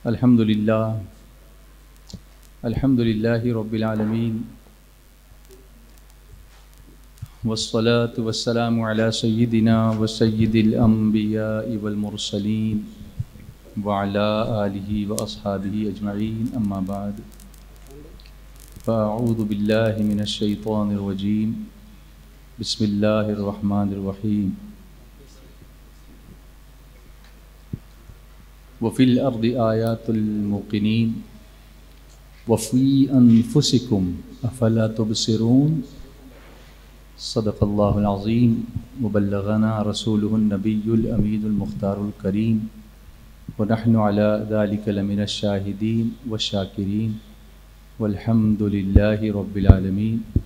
الحمدللہ رب العالمین والصلاة والسلام علی سیدنا و سید الانبیاء والمرسلین وعلی آلہ واصحابہ اجمعین اما بعد فاعوذ باللہ من الشیطان الرجیم بسم اللہ الرحمن الرحیم وفی الارض آیات للموقنین وفی انفسکم افلا تبصرون صدق اللہ العظیم وبلغنا رسولہ النبی الامین المختار الکریم ونحن علی ذلک لمن الشاہدین والشاکرین والحمد للہ رب العالمین۔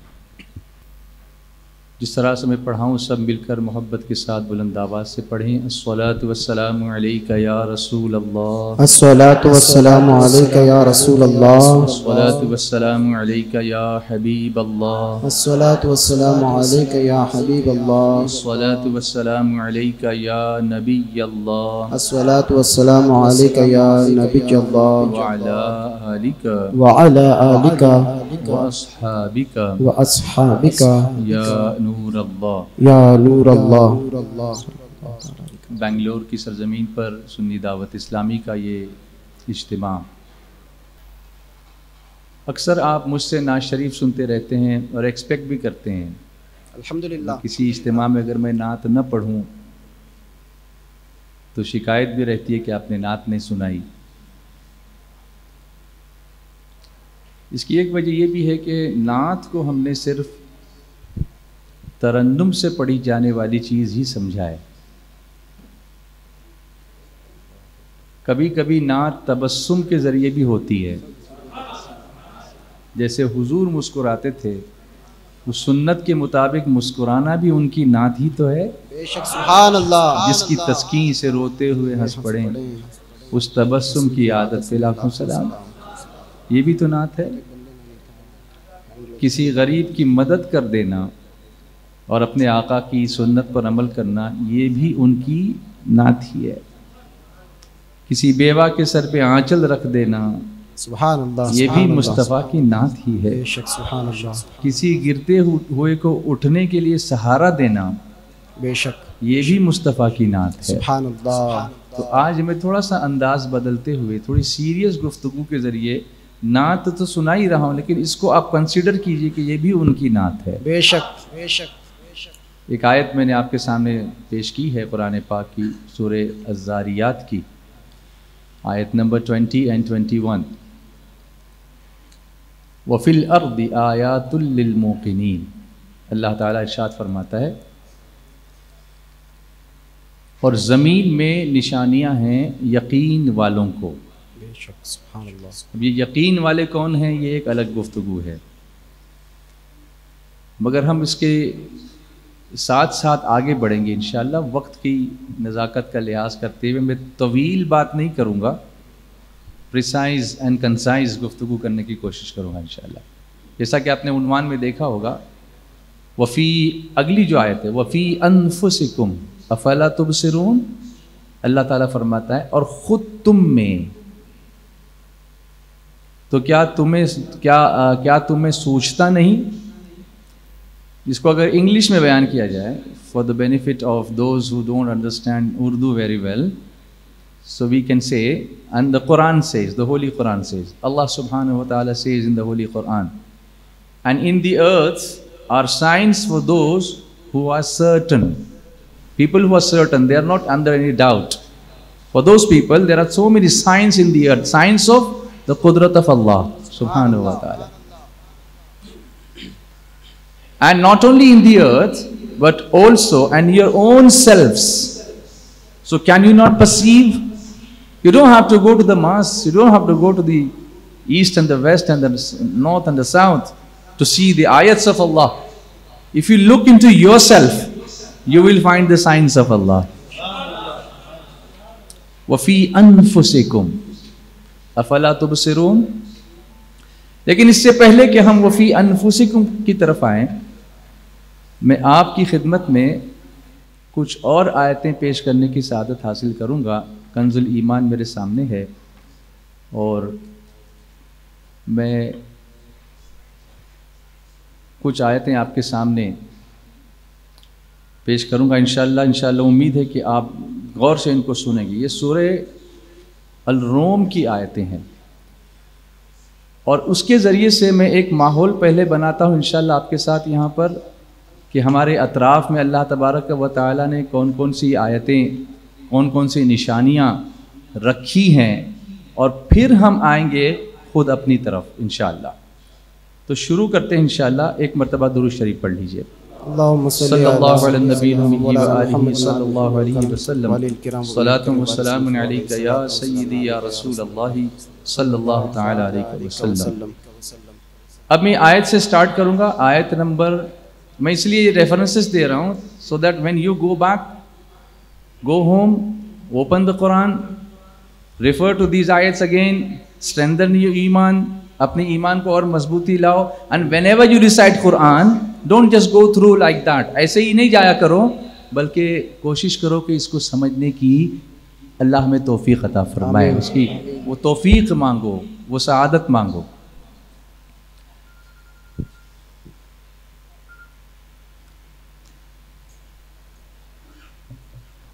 جس طرح سے میں پڑھاؤں سب مل کر محبت کے ساتھ بلند آواز سے پڑھیں۔ الصلاۃ والسلام علیک یا رسول اللہ، الصلاۃ والسلام علیک یا رسول اللہ، الصلاۃ والسلام علیک یا حبیب اللہ، الصلاۃ والسلام علیک یا حبیب اللہ، الصلاۃ والسلام علیک یا نبی اللہ، الصلاۃ والسلام علیک یا نبی اللہ، وعلی آلک وعلی آلک واصحابک واصحابک یا نور اللہ۔ یا نور اللہ۔ بنگلور کی سرزمین پر سنی دعوت اسلامی کا یہ اجتماع، اکثر آپ مجھ سے نعت شریف سنتے رہتے ہیں اور ایکسپیکٹ بھی کرتے ہیں الحمدللہ کسی اجتماع میں اگر میں نعت نہ پڑھوں تو شکایت بھی رہتی ہے کہ آپ نے نعت نہیں سنائی۔ اس کی ایک وجہ یہ بھی ہے کہ نعت کو ہم نے صرف ترنم سے پڑھی جانے والی چیز ہی سمجھا ہے۔ کبھی کبھی نعت تبسم کے ذریعے بھی ہوتی ہے، جیسے حضور مسکراتے تھے، اس سنت کے مطابق مسکرانا بھی ان کی نعت ہی تو ہے۔ بے شک سبحان اللہ۔ جس کی تسکین سے روتے ہوئے ہنس پڑیں، اس تبسم کی عادت پہ لاکھوں سلام، یہ بھی تو نعت ہے۔ کسی غریب کی مدد کر دینا اور اپنے آقا کی سنت پر عمل کرنا، یہ بھی ان کی نعت ہی ہے۔ کسی بیوہ کے سر پہ آنچل رکھ دینا، سبحان اللہ، یہ بھی مصطفیٰ کی نعت ہی ہے۔ بے شک سبحان اللہ، کسی گرتے ہوئے کو اٹھنے کے لیے سہارا دینا، بے شک یہ بھی مصطفیٰ کی نعت ہے۔ سبحان اللہ۔ تو آج میں تھوڑا سا انداز بدلتے ہوئے تھوڑی سیریس گفتگو کے ذریعے نعت تو سنا ہی رہا ہوں، لیکن اس کو آپ کنسیڈر کیجئے کہ یہ بھی ان کی نعت ہے۔ بے شک بے شک۔ ایک آیت میں نے آپ کے سامنے پیش کی ہے قرآن پاک کی، سورہ الذاریات کی آیت نمبر 20 and 21۔ وَفِي الْأَرْضِ آیَاتٌ لِّلْمُوقِنِينَ، اللہ تعالیٰ ارشاد فرماتا ہے اور زمین میں نشانیاں ہیں یقین والوں کو۔ بے شک سبحان اللہ۔ اب یہ یقین والے کون ہیں، یہ ایک الگ گفتگو ہے، مگر ہم اس کے ساتھ ساتھ آگے بڑھیں گے انشاءاللہ۔ وقت کی نزاکت کا لحاظ کرتے ہوئے میں طویل بات نہیں کروں گا، پریسائز اینڈ کنسائز گفتگو کرنے کی کوشش کروں گا انشاءاللہ۔ جیسا کہ آپ نے عنوان میں دیکھا ہوگا، وفی، اگلی جو آیت ہے وفی انفسکم افلا تبصرون، اللہ تعالیٰ فرماتا ہے اور خود تم میں، تو کیا تمہیں سوچتا نہیں؟ جس کو اگر انگلش میں بیان کیا جائے for the benefit of those who don't understand Urdu very well, so we can say, and the Quran says, the holy Quran says, Allah سبحانہ و تعالیٰ says in the holy Quran, and in the earth are signs for those who are certain, people who are certain, they are not under any doubt, for those people there are so many signs in the earth, signs of the qudrat of Allah subhanahu wa ta'ala, and not only in the earth but also and your own selves. So can you not perceive? You don't have to go to the Mars, you don't have to go to the east and the west and the north and the south to see the ayats of Allah. If you look into yourself, you will find the signs of Allah. wa fi anfusikum افلا تبصرون۔ لیکن اس سے پہلے کہ ہم وفی انفسکم کی طرف آئیں، میں آپ کی خدمت میں کچھ اور آیتیں پیش کرنے کی سعادت حاصل کروں گا۔ کنز الایمان میرے سامنے ہے، اور میں کچھ آیتیں آپ کے سامنے پیش کروں گا انشاءاللہ امید ہے کہ آپ غور سے ان کو سنیں گے۔ یہ سورہ الروم کی آیتیں ہیں، اور اس کے ذریعے سے میں ایک ماحول پہلے بناتا ہوں انشاءاللہ آپ کے ساتھ یہاں پر، کہ ہمارے اطراف میں اللہ تبارک و تعالیٰ نے کون کون سی آیتیں، کون کون سی نشانیاں رکھی ہیں، اور پھر ہم آئیں گے خود اپنی طرف انشاءاللہ۔ تو شروع کرتے ہیں انشاءاللہ۔ ایک مرتبہ درود شریف پڑھ لیجئے۔ اللہم صلی اللہ علی النبی و آلہ صلی اللہ علیہ وسلم، صلاۃ و سلام علیک یا سیدی یا رسول اللہ صلی اللہ تعالی علیہ وسلم۔ اب میں آیت سے سٹارٹ کروں گا، آیت نمبر، میں اس لیے یہ ریفرنسز دے رہا ہوں so that when you go back, go home, open the Quran, refer to these ayats again, strengthen your ایمان، اپنے ایمان کو اور مضبوطی لاؤ، and whenever you recite Quran, don't just go through like that، ایسے ہی نہیں جایا کرو، بلکہ کوشش کرو کہ اس کو سمجھنے کی اللہ ہمیں توفیق عطا فرمائے، اس کی وہ توفیق مانگو، وہ سعادت مانگو۔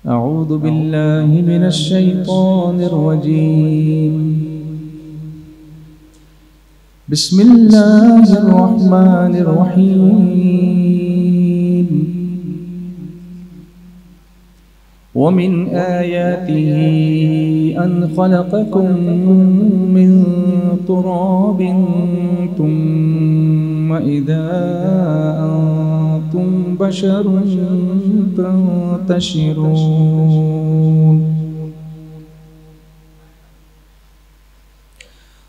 اعوذ باللہ من الشیطان الرجیم، بسم اللہ الرحمن الرحیم، ومن آیاته أن خلقكم من تراب ثم إذا أنتم بشر تنتشرون،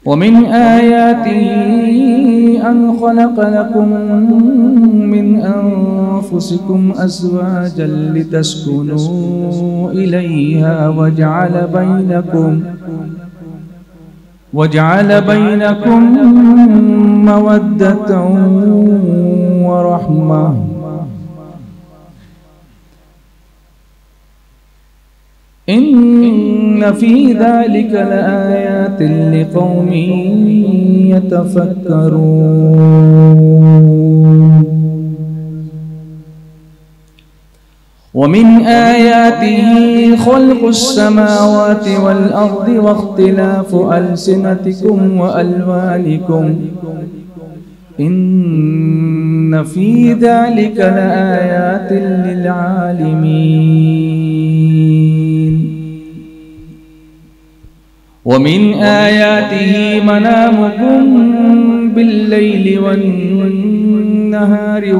ومن آياته أن خلق لكم من أنفسكم أزواجا لتسكنوا إليها وجعل بينكم مودة ورحمة، إن في ذلك لآيات لقوم يتفكرون، ومن آياته خلق السماوات والأرض واختلاف ألسنتكم وألوانكم، إن في ذلك لآيات للعالمين، ومن آياته منامكم بالليل والنهار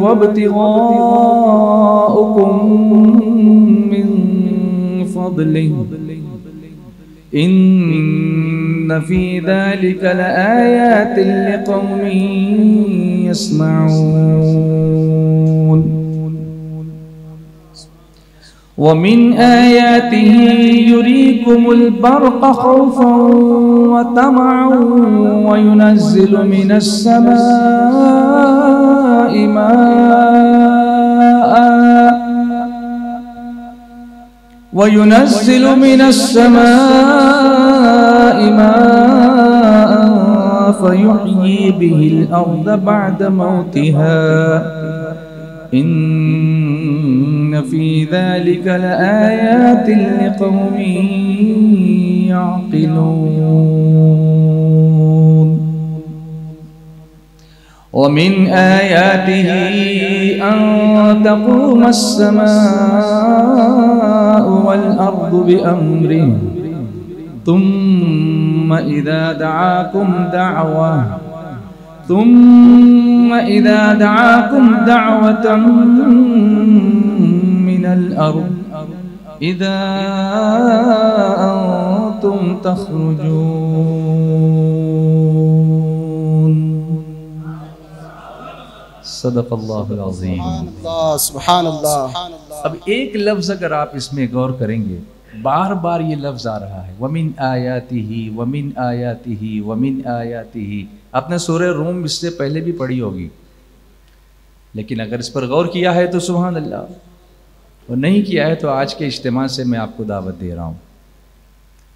وابتغاؤكم من فضله، إن في ذلك لآيات لقوم يسمعون، ومن آياته يريكم البرق خوفا وطمعا وينزل من السماء ماء فيحيي به الأرض بعد موتها، إن في ذلك لآيات لقوم يعقلون، ومن آياته أن تقوم السماء والأرض بأمره، ثم إذا دعاكم دعوة من الأرض إذا أنتم تخرجون، صدق اللہ العظیم۔ سبحان اللہ۔ اب ایک لفظ اگر آپ اس میں غور کریں گے، بار بار یہ لفظ آ رہا ہے، وَمِنْ آیَاتِهِ وَمِنْ آیَاتِهِ وَمِنْ آیَاتِهِ۔ آپ نے سورہ روم اس سے پہلے بھی پڑھی ہوگی، لیکن اگر اس پر غور کیا ہے تو سبحان اللہ، اور نہیں کیا ہے تو آج کے اجتماع سے میں آپ کو دعوت دے رہا ہوں۔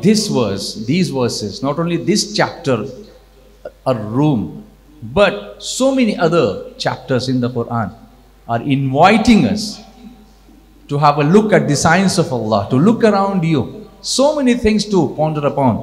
this verse, these verses, not only this chapter, a room, but so many other chapters in the Quran are inviting us to have a look at the signs of Allah, to look around you. So many things to ponder upon.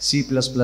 C++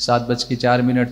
7:04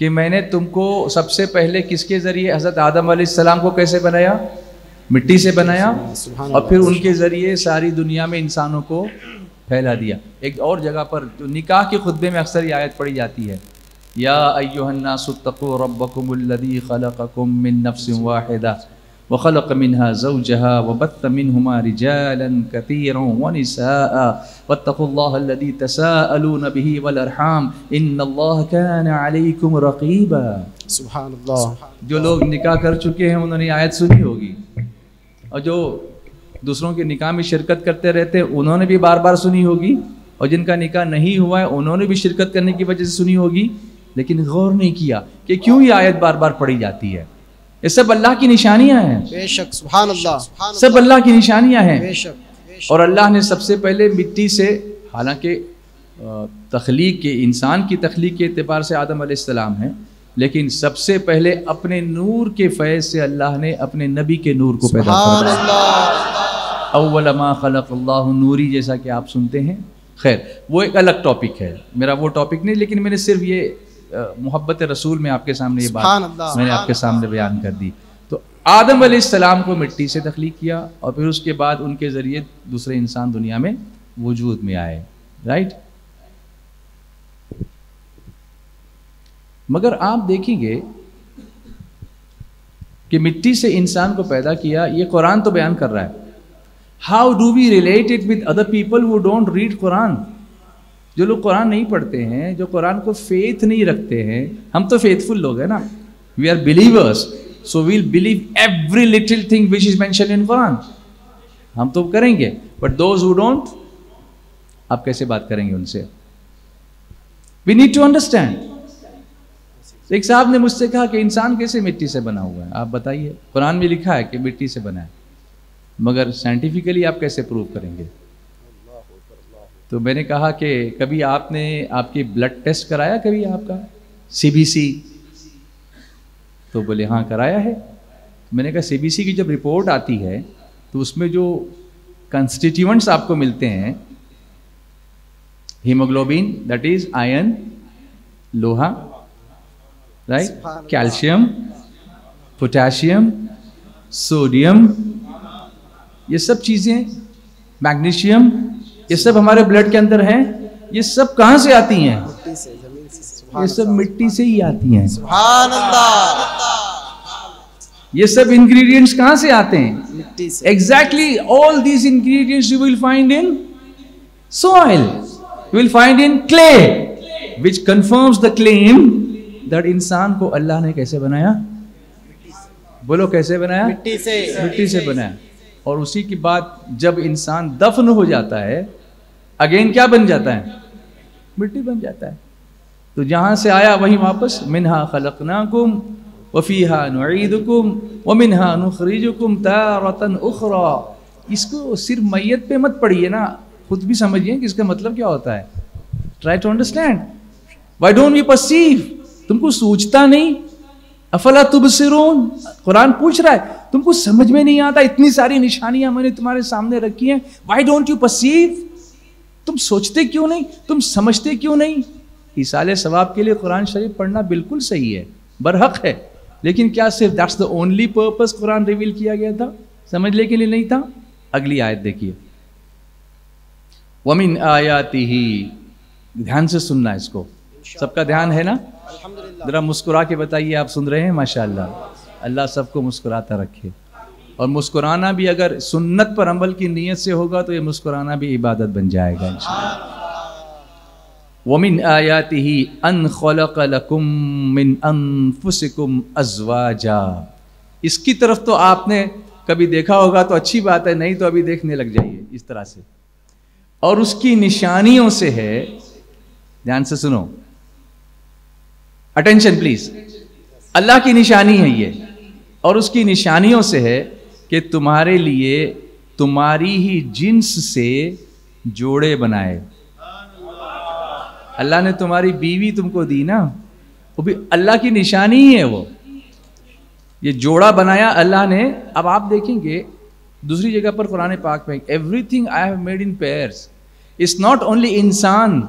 کہ میں نے تم کو سب سے پہلے کس کے ذریعے حضرت آدم علیہ السلام کو کیسے بنایا؟ مٹی سے بنایا، اور پھر ان کے ذریعے ساری دنیا میں انسانوں کو پھیلا دیا۔ ایک اور جگہ پر جو نکاح کے خطبے میں اکثر یہ آیت پڑھی جاتی ہے، یا ایھا الناس اتقوا ربکم الذی خلقکم من نفس واحدہ وخلق منها زوجها وبث منهما رجالا كثيرا ونساء واتقوا الله الذي تساءلون به والارحام ان الله كان عليكم رقيبا۔ سبحان اللہ۔ جو لوگ نکاح کر چکے ہیں انہوں نے آیت سنی ہوگی، اور جو دوسروں کے نکاح میں شرکت کرتے رہتے ہیں انہوں نے بھی بار بار سنی ہوگی، اور جن کا نکاح نہیں ہوا ہے انہوں نے بھی شرکت کرنے کی وجہ سے سنی ہوگی، لیکن غور نہیں کیا کہ کیوں یہ آیت بار بار پڑھی جاتی ہے۔ یہ سب اللہ کی نشانیاں ہیں، بے شک، سبحان اللہ، سب اللہ کی نشانیاں ہیں۔ بے شک، اور اللہ نے سب سے پہلے مٹی سے، حالانکہ تخلیق کے، انسان کی تخلیق کے اعتبار سے آدم علیہ السلام ہے، لیکن سب سے پہلے اپنے نور کے فیض سے اللہ نے اپنے نبی کے نور کو پیدا سبحان کیا۔ اللہ۔ اول ما خلق اللہ نوری، جیسا کہ آپ سنتے ہیں۔ خیر، وہ ایک الگ ٹاپک ہے، میرا وہ ٹاپک نہیں، لیکن میں نے صرف یہ محبت رسول میں آپ کے سامنے یہ بات میں نے آپ کے سامنے بیان کر دی۔ تو آدم علیہ السلام کو مٹی سے تخلیق کیا، اور پھر اس کے بعد ان کے ذریعے دوسرے انسان دنیا میں وجود میں آئے، رائٹ؟ مگر آپ دیکھیں گے کہ مٹی سے انسان کو پیدا کیا، یہ قرآن تو بیان کر رہا ہے۔ How do we relate it with other people who don't read Quran? جو لوگ قرآن نہیں پڑھتے ہیں، جو قرآن کو فیتھ نہیں رکھتے ہیں، ہم تو فیتھفل لوگ ہیں نا، we are believers, so we'll believe every little thing which is mentioned in Quran, ہم تو کریں گے، بٹ دوز ہو ڈونٹ، آپ کیسے بات کریں گے ان سے؟ We need to understand. ایک صاحب نے مجھ سے کہا کہ انسان کیسے مٹی سے بنا ہوا ہے؟ آپ بتائیے، قرآن میں لکھا ہے کہ مٹی سے بنا ہے، مگر سائنٹیفکلی آپ کیسے پروو کریں گے؟ تو میں نے کہا کہ کبھی آپ نے آپ کی بلڈ ٹیسٹ کرایا کبھی آپ کا CBC؟ تو بولے ہاں کرایا ہے۔ میں نے کہا CBC کی جب رپورٹ آتی ہے تو اس میں جو کنسٹیٹیوئنٹس آپ کو ملتے ہیں، ہیموگلوبین دیٹ از آئرن، لوہا، رائٹ، کیلشیم، پوٹاشیم، سوڈیم، یہ سب چیزیں، میگنیشیم، یہ سب ہمارے بلڈ کے اندر ہیں۔ یہ سب کہاں سے آتی ہیں؟ یہ سب مٹی سے ہی آتی ہیں۔ سبحان اللہ۔ یہ سب انگریڈینٹس کہاں سے آتے ہیں؟ مٹی سے۔ Exactly all these ingredients you will find in soil, you will find in clay, which confirms the claim that انسان کو اللہ نے کیسے بنایا؟ بولو کیسے بنایا؟ مٹی سے۔ مٹی سے بنایا۔ اور اسی کی بات جب انسان دفن ہو جاتا ہے، اگین کیا بن جاتا ہے؟ مٹی بن جاتا ہے۔ تو جہاں سے آیا وہیں واپس، منہا خلقناکم وفیہا نعیدکم ومنہا نخرجکم تارۃ اخری۔ اس کو صرف میت پہ مت پڑھیے نا، خود بھی سمجھیے کہ اس کا مطلب کیا ہوتا ہے۔ Try to understand. Why don't you perceive? تم کو سوچتا نہیں؟ افلا تبصرون، قرآن پوچھ رہا ہے تم کو سمجھ میں نہیں آتا؟ اتنی ساری نشانیاں میں نے تمہارے سامنے رکھی ہیں، وائی ڈونٹ یو پرسیو؟ تم سوچتے کیوں نہیں؟ تم سمجھتے کیوں نہیں؟ ایصال ثواب کے لیے قرآن شریف پڑھنا بالکل صحیح ہے، برحق ہے، لیکن کیا صرف that's the only purpose Quran reveal کیا گیا تھا؟ سمجھنے کے لیے نہیں تھا؟ اگلی آیت دیکھیے، وَمِنْ آیَاتِهِ، دھیان سے سننا اس کو، سب کا دھیان ہے نا؟ ذرا مسکرا کے بتائیے آپ سن رہے ہیں؟ ماشاءاللہ، اللہ سب کو مسکراتا رکھے۔ اور مسکرانا بھی اگر سنت پر عمل کی نیت سے ہوگا تو یہ مسکرانا بھی عبادت بن جائے گا انشاءاللہ۔ وَمِنْ آیَاتِهِ أَنْ خَلَقَ لَكُم مِّنْ أَنفُسِكُمْ أَزْوَاجًا۔ اس کی طرف تو آپ نے کبھی دیکھا ہوگا تو اچھی بات ہے، نہیں تو ابھی دیکھنے لگ جائیے اس طرح سے۔ اور اس کی نشانیوں سے ہے، دھیان سے سنو، اٹینشن پلیز، اللہ کی نشانی ہے یہ، اور اس کی نشانیوں سے ہے کہ تمہارے لیے تمہاری ہی جنس سے جوڑے بنائے۔ اللہ نے تمہاری بیوی تم کو دی نا، وہ بھی اللہ کی نشانی ہی ہے، وہ یہ جوڑا بنایا اللہ نے۔ اب آپ دیکھیں گے دوسری جگہ پر قرآن پاک میں، everything I have made in pairs, it's not only انسان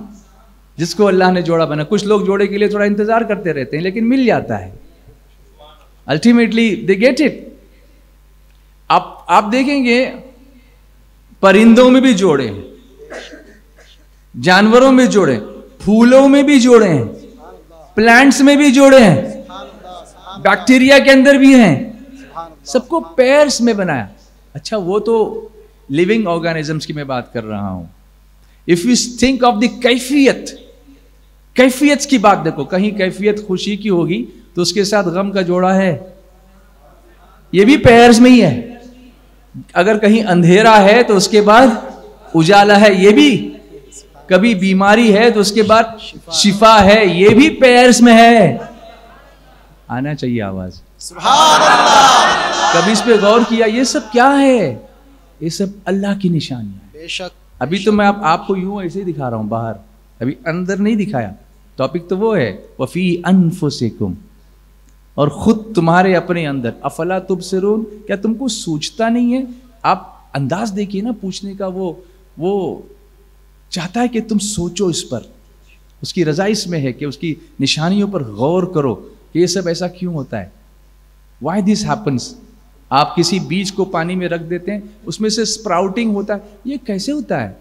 جس کو اللہ نے جوڑا بنا. کچھ لوگ جوڑے کے لیے تھوڑا انتظار کرتے رہتے ہیں لیکن مل جاتا ہے. Ultimately they get it. آپ دیکھیں گے پرندوں میں بھی جوڑے ہیں, جانوروں میں جوڑے, پھولوں میں بھی جوڑے ہیں, پلانٹس میں بھی جوڑے ہیں, بیکٹیریا کے اندر بھی ہیں, سب کو پیئرس میں بنایا. اچھا وہ تو لیونگ آرگینزمس کی میں بات کر رہا ہوں. If you think of the کیفیت کی بات دیکھو, کہیں کیفیت خوشی کی ہوگی تو اس کے ساتھ غم کا جوڑا ہے, یہ بھی پیئرس میں ہی ہے. اگر کہیں اندھیرا ہے تو اس کے بعد اجالا ہے, یہ بھی. کبھی بیماری ہے تو اس کے بعد شفا ہے, یہ بھی پیئرس میں ہے. آنا چاہیے آواز. سبحان اللہ. کبھی اس پہ غور کیا یہ سب کیا ہے؟ یہ سب اللہ کی نشانی ہے. بے شک. ابھی تو میں آپ کو یوں ایسے ہی دکھا رہا ہوں باہر, ابھی اندر نہیں دکھایا. ٹاپک تو وہ ہے وفی انفسکم, اور خود تمہارے اپنے اندر. افلا تبصرون, کیا تم کو سوچتا نہیں ہے؟ آپ انداز دیکھیے نا پوچھنے کا, وہ چاہتا ہے کہ تم سوچو اس پر. اس کی رضا اس میں ہے کہ اس کی نشانیوں پر غور کرو کہ یہ سب ایسا کیوں ہوتا ہے. Why this happens. آپ کسی بیج کو پانی میں رکھ دیتے ہیں, اس میں سے اسپراؤٹنگ ہوتا ہے, یہ کیسے ہوتا ہے؟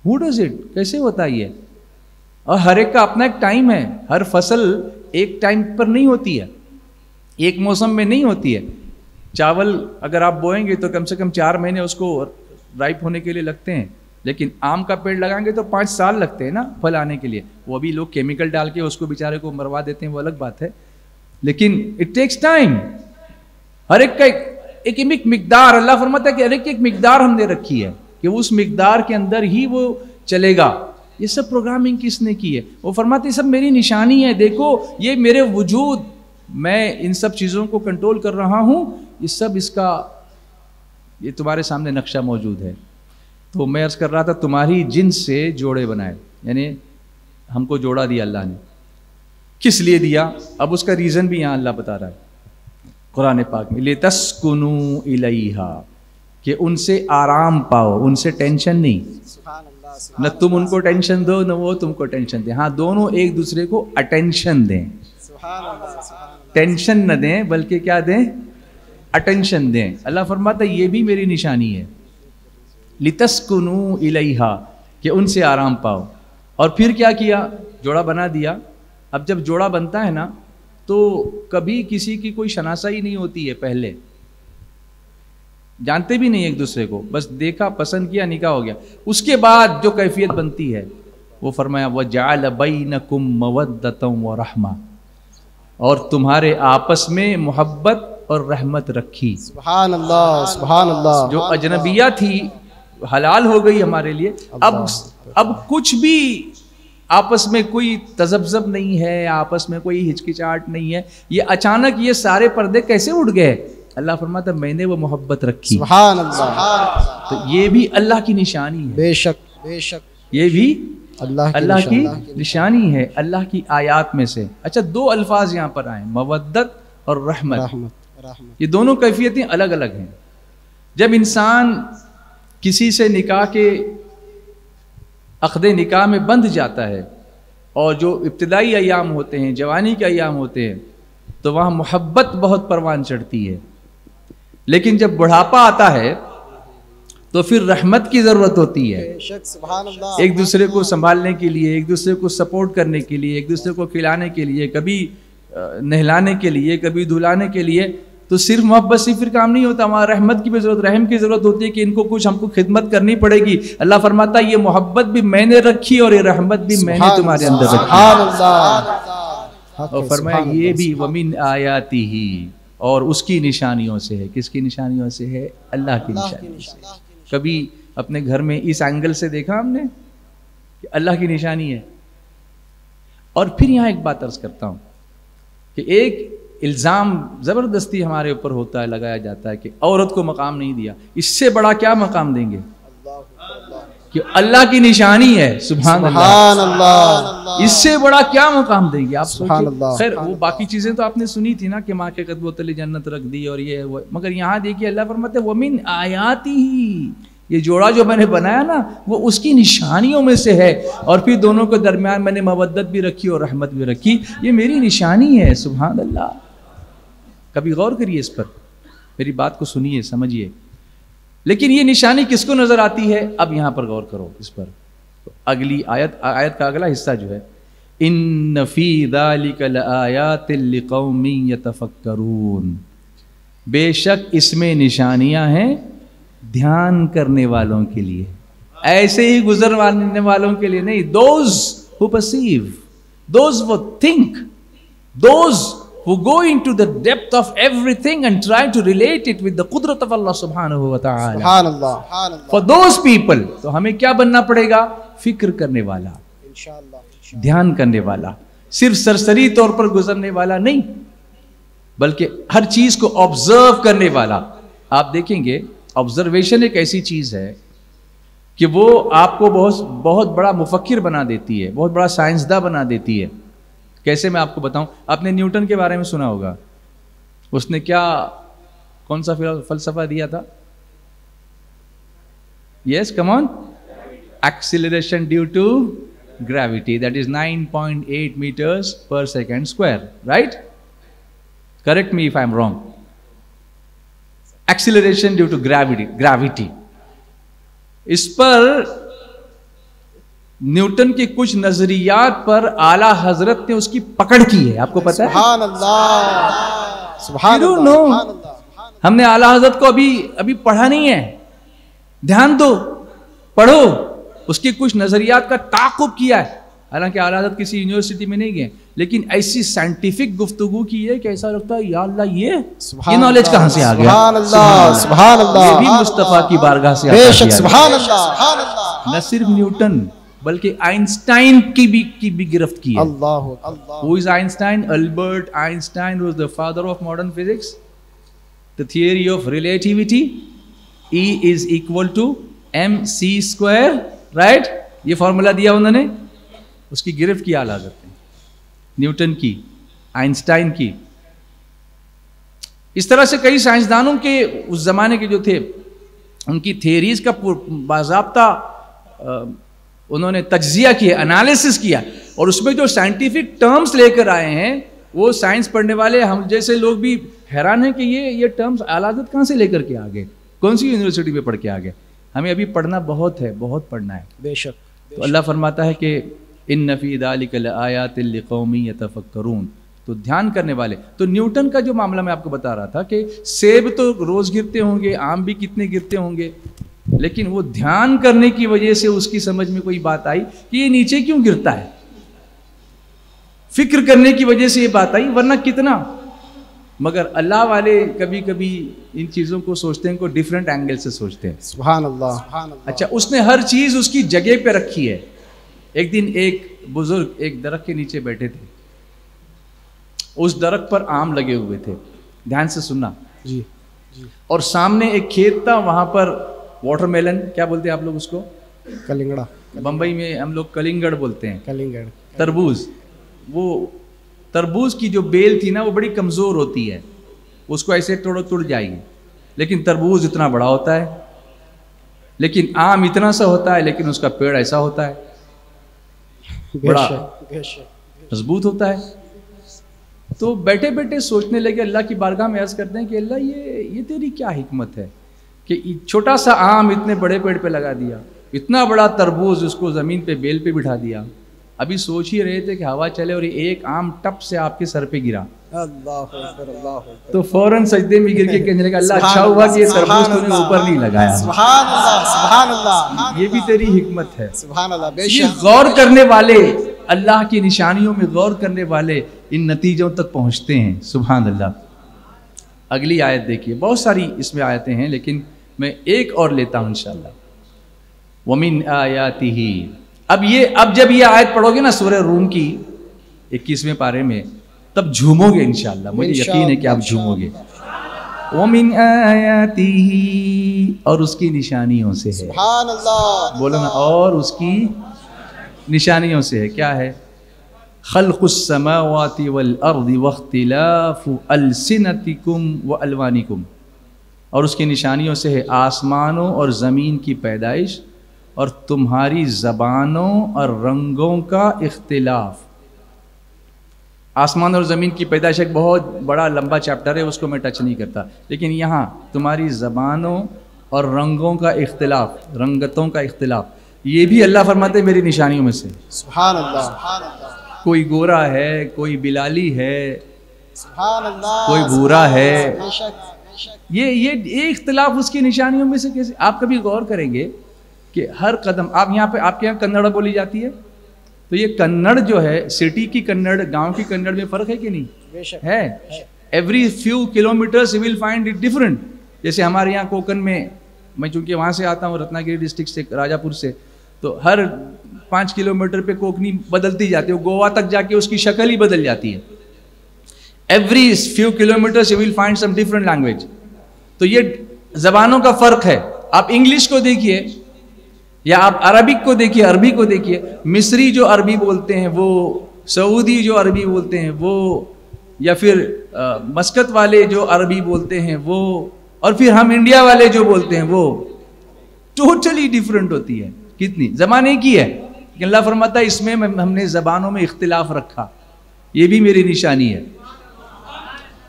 ہو ڈز اٹ, کیسے ہوتا ہے یہ؟ اور ہر ایک کا اپنا ایک ٹائم ہے. ہر فصل ایک ٹائم پر نہیں ہوتی ہے, ایک موسم میں نہیں ہوتی ہے. چاول اگر آپ بوئیں گے تو کم سے کم 4 مہینے اس کو رائپ ہونے کے لیے لگتے ہیں, لیکن آم کا پیڑ لگائیں گے تو 5 سال لگتے ہیں نا پھل آنے کے لیے. وہ بھی لوگ کیمیکل ڈال کے اس کو بیچارے کو مروا دیتے ہیں, وہ الگ بات ہے, لیکن اٹ ٹیکس ٹائم. ہر ایک کا ایک مقدار, اللہ فرماتا ہے کہ ہر ایک مقدار ہم نے رکھی ہے کہ اس مقدار کے اندر ہی وہ چلے گا. یہ سب پروگرامنگ کس نے کی ہے؟ وہ فرماتے ہیں سب میری نشانی ہے, دیکھو یہ میرے وجود, میں ان سب چیزوں کو کنٹرول کر رہا ہوں, یہ سب اس کا, یہ تمہارے سامنے نقشہ موجود ہے. تو میں عرض کر رہا تھا تمہاری جنس سے جوڑے بنائے, یعنی ہم کو جوڑا دیا اللہ نے. کس لیے دیا؟ اب اس کا ریزن بھی یہاں اللہ بتا رہا ہے قرآن پاک میں. لِتَسْكُنُوا إِلَيْهَا, کہ ان سے آرام پاؤ, ان سے ٹینشن نہیں. نہ تم ان کو ٹینشن دو نہ وہ تم کو ٹینشن دیں. ہاں دونوں ایک دوسرے کو اٹینشن دیں, ٹینشن نہ دیں بلکہ کیا دیں؟ اٹینشن دیں. اللہ فرماتا ہے یہ بھی میری نشانی ہے. لِتَسْكُنُوا إِلَيْهَا, کہ ان سے آرام پاؤ. اور پھر کیا کیا؟ جوڑا بنا دیا. اب جب جوڑا بنتا ہے نا تو کبھی کسی کی کوئی شناسائی نہیں ہوتی ہے, پہلے جانتے بھی نہیں ایک دوسرے کو, بس دیکھا, پسند کیا, نکاح ہو گیا. اس کے بعد جو کیفیت بنتی ہے وہ فرمایا وَجَعَلَ بَيْنَكُمْ مَوَدَّةً وَرَحْمَةً, اور تمہارے آپس میں محبت اور رحمت رکھی. سبحان اللہ, سبحان اللہ. جو اجنبیہ تھی حلال ہو گئی ہمارے لیے. اب کچھ بھی آپس میں کوئی تذبذب نہیں ہے, آپس میں کوئی ہچکچاہٹ نہیں ہے. یہ اچانک یہ سارے پردے کیسے اٹھ گئے؟ اللہ فرماتا ہے میں نے وہ محبت رکھی. سبحان اللہ. تو یہ بھی اللہ کی نشانی ہے. بے شک, بے شک, یہ بھی اللہ کی نشانی ہے, اللہ کی آیات میں سے. اچھا 2 الفاظ یہاں پر آئے, مودت اور رحمت. یہ دونوں کیفیتیں الگ الگ ہیں. جب انسان کسی سے نکاح کے عقد نکاح میں بندھ جاتا ہے اور جو ابتدائی ایام ہوتے ہیں, جوانی کے ایام ہوتے ہیں, تو وہاں محبت بہت پروان چڑھتی ہے. لیکن جب بڑھاپا آتا ہے تو پھر رحمت کی ضرورت ہوتی ہے. ایک دوسرے کو سنبھالنے کے لیے, ایک دوسرے کو سپورٹ کرنے کے لیے, ایک دوسرے کو کھلانے کے لیے, کبھی نہلانے کے لیے, کبھی دھلانے کے لیے. تو صرف محبت سے پھر کام نہیں ہوتا, وہاں رحمت کی بھی ضرورت, رحم کی ضرورت ہوتی ہے کہ ان کو کچھ ہم کو خدمت کرنی پڑے گی. اللہ فرماتا ہے یہ محبت بھی میں نے رکھی اور یہ رحمت بھی میں نے تمہارے اندر رکھی. اور فرمایا یہ بھی وَمِنْ آیَاتِهِ, اور اس کی نشانیوں سے ہے. کس کی نشانیوں سے ہے؟ اللہ کی نشانیوں سے. کبھی اپنے گھر میں اس اینگل سے دیکھا ہم نے کہ اللہ کی نشانی ہے. اور پھر یہاں ایک بات عرض کرتا ہوں کہ ایک الزام زبردستی ہمارے اوپر ہوتا ہے, لگایا جاتا ہے کہ عورت کو مقام نہیں دیا. اس سے بڑا کیا مقام دیں گے کہ اللہ کی نشانی ہے. سبحان اللہ. اس سے بڑا کیا مقام دیں گے آپ سوچیں. خیر وہ باقی چیزیں تو آپ نے سنی تھی نا کہ ماں کے قدموں تلے جنت رکھ دی اور یہ, مگر یہاں دیکھیے اللہ فرماتے ہیں وَمِنْ آیَاتِهِ, یہ جوڑا جو میں نے بنایا نا وہ اس کی نشانیوں میں سے ہے، اور پھر دونوں کے درمیان میں نے مودت بھی رکھی اور رحمت بھی رکھی، یہ میری نشانی ہے. سبحان اللہ. کبھی غور کریے اس پر، میری بات کو سنیے سمجھیے. لیکن یہ نشانی کس کو نظر آتی ہے؟ اب یہاں پر غور کرو اس پر. اگلی آیت کا اگلا حصہ جو ہے، ان فی ذلک لآیات لقوم یتفکرون، بے شک اس میں نشانیاں ہیں دھیان کرنے والوں کے لیے، ایسے ہی گزرنے والوں کے لیے نہیں. those who perceive, those who think, those who go into the depth of everything and try to relate it with the qudrat of Allah subhanahu wa ta'ala. سبحان اللہ. For those people تو ہمیں کیا بننا پڑے گا؟ فکر کرنے والا، انشاءاللہ دھیان کرنے والا، صرف سرسری طور پر گزرنے والا نہیں، بلکہ ہر چیز کو آبزرو کرنے والا. آپ دیکھیں گے آبزرویشن ایک ایسی چیز ہے کہ وہ آپ کو بہت بڑا مفکر بنا دیتی ہے، بہت بڑا سائنسداں بنا دیتی ہے. کیسے میں آپ کو بتاؤں؟ آپ نے نیوٹن کے بارے میں سنا ہوگا، اس نے کون سا فلسفہ دیا تھا؟ Yes come on. Acceleration due to gravity, that is 9.8 meters per second square, right? Correct me if I am wrong. Acceleration due to gravity. اس پر نیوٹن کے کچھ نظریات پر اعلیٰ حضرت نے اس کی پکڑ کی ہے. آپ کو پتا ہے؟ سبحان اللہ. سبحان اللہ. ہم نے اعلیٰ حضرت کو ابھی پڑھا نہیں ہے. دھیان دو، پڑھو. اس کے کچھ نظریات کا تعاقب کیا ہے. حالانکہ اعلیٰ حضرت کسی یونیورسٹی میں نہیں گئے، لیکن ایسی سائنٹیفک گفتگو کی ہے کہ ایسا لگتا ہے یا اللہ یہ نالج کہاں سے آ گیا. سبحان اللہ. سبحان اللہ. یہ بھی مصطفیٰ کی بارگاہ سے بے شک. سبحان اللہ. نہ صرف نیوٹن بلکہ آئنسٹائن کی بھی گرفت کی ہے. اللہ. Who is Einstein? Albert Einstein was the father of modern physics. The theory of relativity, E is equal to mc square, right? یہ فارمولا دیا انہوں نے. اس کی گرفت کی اعلیٰ حضرت نے، نیوٹن کی، آئنسٹائن کی. اس طرح سے کئی سائنسدانوں کے اس زمانے کے جو تھے ان کی تھیریز کا باضابطہ انہوں نے تجزیہ کیا، انالیسس کیا، اور اس میں جو سائنٹیفک ٹرمز لے کر آئے ہیں وہ سائنس پڑھنے والے ہم جیسے لوگ بھی حیران ہیں کہ یہ ٹرمز اعلیٰ حضرت کہاں سے لے کر کے آ گئے، کون سی یونیورسٹی میں پڑھ کے آ گئے. ہمیں ابھی پڑھنا بہت ہے، بہت پڑھنا ہے. بے شک. تو اللہ فرماتا ہے کہ ان فی ذلک لآیات لقوم یتفکرون، تو دھیان کرنے والے. تو نیوٹن کا جو معاملہ میں آپ کو بتا رہا تھا کہ سیب تو روز گرتے ہوں گے، آم بھی کتنے گرتے ہوں گے، لیکن وہ دھیان کرنے کی وجہ سے اس کی سمجھ میں کوئی بات آئی کہ یہ نیچے کیوں گرتا ہے. فکر کرنے کی وجہ سے یہ بات آئی، ورنہ کتنا. مگر اللہ والے کبھی کبھی ان چیزوں کو سوچتے ہیں، کو ڈیفرنٹ اینگل سے سوچتے ہیں. سبحان اللہ. اچھا، اس نے ہر چیز اس کی جگہ پہ رکھی ہے. ایک دن ایک بزرگ ایک درخت کے نیچے بیٹھے تھے، اس درخت پر آم لگے ہوئے تھے. دھیان سے سننا جی. اور سامنے ایک کھیت تھا، وہاں پر واٹر میلن، کیا بولتے ہیں آپ لوگ اس کو؟ کلنگڑا. بمبئی میں ہم لوگ کلنگڑ بولتے ہیں. کلنگڑ. تربوز. وہ تربوز کی جو بیل تھی نا وہ بڑی کمزور ہوتی ہے، اس کو ایسے توڑو توڑ جائے گی. لیکن تربوز اتنا بڑا ہوتا ہے، لیکن آم اتنا سا ہوتا ہے، لیکن اس کا پیڑ ایسا ہوتا ہے، بڑا مضبوط ہوتا ہے. تو بیٹھے بیٹھے سوچنے لگے، اللہ کی بارگاہ میں عرض کرتے ہیں کہ اللہ یہ تیری کیا حکمت ہے کہ چھوٹا سا آم اتنے بڑے پیڑ پہ لگا دیا، اتنا بڑا تربوز اس کو زمین پہ بیل پہ بٹھا دیا. ابھی سوچ ہی رہے تھے کہ ہوا چلے اور ایک آم ٹپ سے آپ کے سر پہ گرا. اللہ اکبر. اللہ. تو فوراً سجدے میں گر کے کہنے لگا اللہ اچھا ہوا کہ یہ تربوز تو نے اوپر نہیں لگایا. سبحان اللہ. سبحان اللہ. یہ بھی تیری حکمت ہے. سبحان اللہ. بے یہ شک. غور کرنے والے، اللہ کی نشانیوں میں غور کرنے والے ان نتیجوں تک پہنچتے ہیں. سبحان اللہ. اگلی آیت دیکھیے، بہت ساری اس میں آیتیں ہیں لیکن میں ایک اور لیتا ہوں انشاءاللہ. وَمِنْ آیَاتِهِ. اب جب یہ آیت پڑھو گے نا سورہ روم کی 21ویں پارے میں، تب جھومو گے انشاءاللہ. مجھے یقین ہے کہ آپ جھومو گے. وَمِنْ آیَاتِهِ، اور اس کی نشانیوں سے ہے. سبحان اللہ. بولو نا، اور اس کی نشانیوں سے ہے. کیا ہے؟ خلق السماوات والارض واختلاف السنتکم والوانکم. اور اس کی نشانیوں سے ہے آسمانوں اور زمین کی پیدائش اور تمہاری زبانوں اور رنگوں کا اختلاف. آسمان اور زمین کی پیدائش ایک بہت بڑا لمبا چیپٹر ہے، اس کو میں ٹچ نہیں کرتا، لیکن یہاں تمہاری زبانوں اور رنگوں کا اختلاف، رنگتوں کا اختلاف، یہ بھی اللہ فرماتے ہیں میری نشانیوں میں سے. سبحان اللہ. کوئی گورا ہے، کوئی بلالی ہے، سبحان اللہ. کوئی بھورا ہے. بے شک. یہ اختلاف اس کی نشانیوں میں سے کیسے؟ آپ کبھی غور کریں گے کہ ہر قدم آپ یہاں پہ، آپ کے یہاں کنڑ بولی جاتی ہے، تو یہ کنڑ جو ہے سٹی کی کنڑ، گاؤں کی کنڑ میں فرق ہے کہ نہیں؟ بے شک ہے. Every few kilometres you will find it different. جیسے ہمارے یہاں کوکن میں چونکہ وہاں سے آتا ہوں، رتنا گیری ڈسٹرکٹ سے، راجا پور سے، تو ہر 5 کلو میٹر پہ کوکنی بدلتی جاتی ہے، گوا تک جا کے اس کی شکل ہی بدل جاتی ہے. Every few kilometres you will find some different language. تو یہ زبانوں کا فرق ہے. آپ انگلش کو دیکھیے یا آپ عربک کو دیکھیے، عربی کو دیکھیے، مصری جو عربی بولتے ہیں وہ، سعودی جو عربی بولتے ہیں وہ، یا پھر مسقط والے جو عربی بولتے ہیں وہ، اور پھر ہم انڈیا والے جو بولتے ہیں وہ، ٹوٹلی ڈیفرنٹ ہوتی ہے. کتنی زبان ایک ہی ہے، کہ اللہ فرماتا ہے اس میں ہم نے زبانوں میں اختلاف رکھا. یہ بھی میری نشانی ہے،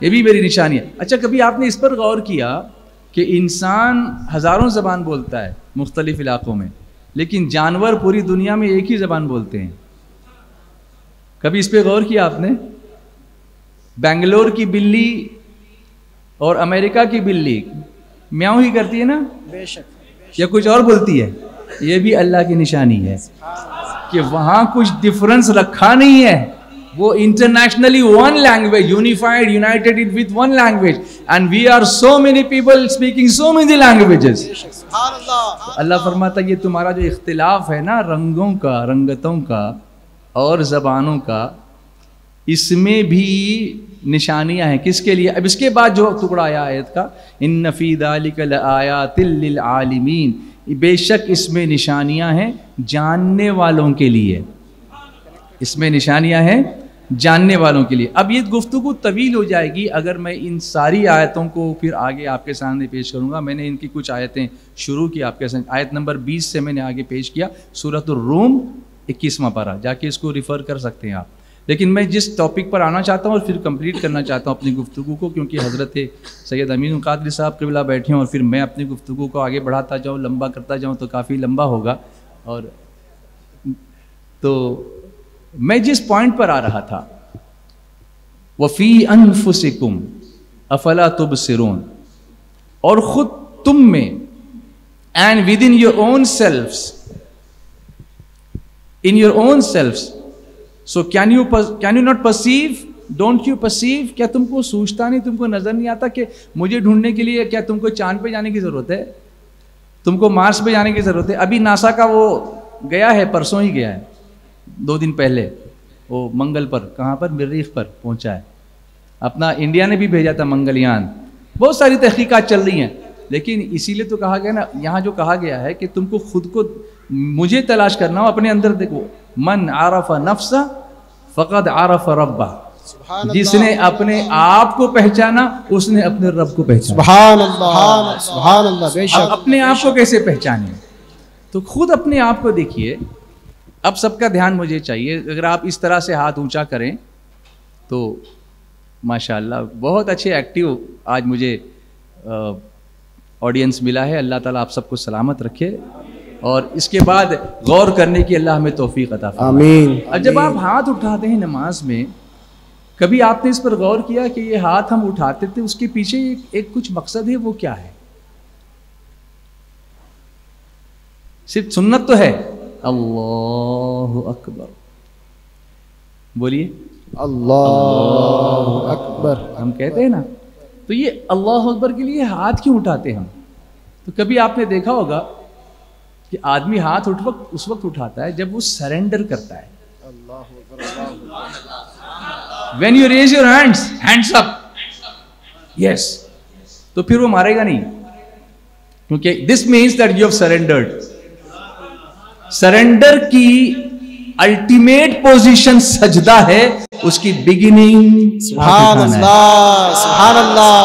یہ بھی میری نشانی ہے. اچھا کبھی آپ نے اس پر غور کیا کہ انسان ہزاروں زبان بولتا ہے مختلف علاقوں میں، لیکن جانور پوری دنیا میں ایک ہی زبان بولتے ہیں؟ کبھی اس پہ غور کیا آپ نے؟ بنگلور کی بلی اور امریکہ کی بلی میاؤں ہی کرتی ہے نا؟ بے شک. یا کچھ اور بولتی ہے؟ یہ بھی اللہ کی نشانی ہے کہ وہاں کچھ ڈفرنس رکھا نہیں ہے. وہ internationally one language, unified, united with one language, and we are so many people speaking so many languages. سبحان اللہ. اللہ فرماتا ہے یہ تمہارا جو اختلاف ہے نا رنگوں کا، رنگتوں کا اور زبانوں کا، اس میں بھی نشانیاں ہیں. کس کے لیے؟ اب اس کے بعد جو ٹکڑا آیا آیت کا، ان فی ذلک لآیات للعالمین، بے شک اس میں نشانیاں ہیں جاننے والوں کے لیے. اس میں نشانیاں ہیں جاننے والوں کے لیے. اب یہ گفتگو طویل ہو جائے گی اگر میں ان ساری آیتوں کو پھر آگے آپ کے سامنے پیش کروں گا. میں نے ان کی کچھ آیتیں شروع کی آپ کے سامنے، آیت نمبر 20 سے میں نے آگے پیش کیا، سورۃ الروم 21واں پارہ، جا کے اس کو ریفر کر سکتے ہیں آپ. لیکن میں جس ٹاپک پر آنا چاہتا ہوں اور پھر کمپلیٹ کرنا چاہتا ہوں اپنی گفتگو کو، کیونکہ حضرت سید امین القادری صاحب قبلہ بیٹھے ہیں اور پھر میں اپنی گفتگو کو آگے بڑھاتا جاؤں، لمبا کرتا جاؤں تو کافی لمبا ہوگا. اور تو میں جس پوائنٹ پر آ رہا تھا، وَفِي أَنفُسِكُمْ أَفَلَا تُبْصِرُونَ، اور خود تم میں، and within your own selves, in your own selves. So can you not perceive? Don't you perceive? کیا تم کو سوچتا نہیں، تم کو نظر نہیں آتا کہ مجھے ڈھونڈنے کے لیے کیا تم کو چاند پہ جانے کی ضرورت ہے؟ تم کو مارس پہ جانے کی ضرورت ہے؟ ابھی ناسا کا وہ گیا ہے، پرسوں ہی گیا ہے، 2 دن پہلے، وہ منگل پر، کہاں پر، مریخ پر پہنچا ہے. اپنا انڈیا نے بھی بھیجا تھا منگلیان. بہت ساری تحقیقات چل رہی ہیں، لیکن اسی لیے تو کہا گیا نا، یہاں جو کہا گیا ہے کہ تم کو خود کو، مجھے تلاش کرنا ہو، اپنے اندر دیکھو. من عرف نفسہ فقد عرف ربہ، جس نے اپنے آپ کو پہچانا اس نے اپنے رب کو پہچانا. سبحان اللہ. سبحان اللہ. بے شک. اپنے آپ کو کیسے پہچانے؟ تو خود اپنے آپ کو دیکھیے. اب سب کا دھیان مجھے چاہیے، اگر آپ اس طرح سے ہاتھ اونچا کریں تو ماشاءاللہ بہت اچھے ایکٹیو آج مجھے آڈینس ملا ہے. اللہ تعالیٰ آپ سب کو سلامت رکھے، اور اس کے بعد غور کرنے کی اللہ ہمیں توفیق عطا فرمائے. آمین. اب جب آپ ہاتھ اٹھاتے ہیں نماز میں، کبھی آپ نے اس پر غور کیا کہ یہ ہاتھ ہم اٹھاتے تھے، اس کے پیچھے ایک کچھ مقصد ہے؟ وہ کیا ہے؟ صرف سنت تو ہے، اللہ اکبر بولیے، اللہ اکبر ہم کہتے ہیں نا. تو یہ اللہ اکبر کے لیے ہاتھ کیوں اٹھاتے ہم؟ تو کبھی آپ نے دیکھا ہوگا کہ آدمی ہاتھ اس وقت اٹھاتا ہے جب وہ سرنڈر کرتا ہے. When you raise your hands up, yes, تو پھر وہ مارے گا نہیں، کیونکہ this means that you have surrendered. Surrender کی الٹیمیٹ پوزیشن سجدہ ہے، اس کی بگننگ. سبحان اللہ. سبحان اللہ.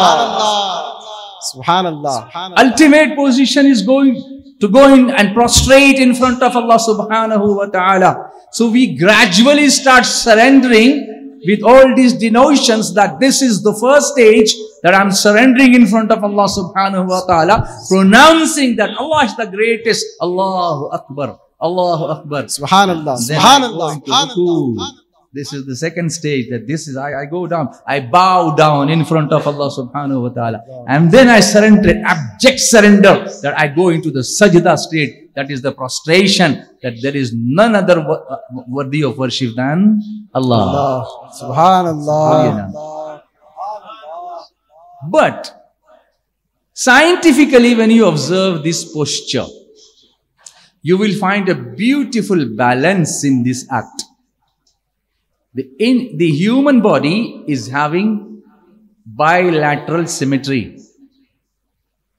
Subhanallah. Ultimate position is to go in and prostrate in front of Allah subhanahu wa ta'ala. So we gradually start surrendering with all these denotions that this is the first stage that I'm surrendering in front of Allah subhanahu wa ta'ala, pronouncing that Allah is the greatest. Allahu Akbar, Allahu Akbar. Subhanallah. Then Subhanallah. I go into ruku. This is the second stage, that this is, I go down, I bow down in front of Allah subhanahu wa ta'ala. And then I surrender, abject surrender, that I go into the sajda state, that is the prostration, that there is none other worthy of worship than Allah. Subhanallah. But scientifically, when you observe this posture, you will find a beautiful balance in this act. The human body is having bilateral symmetry.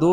2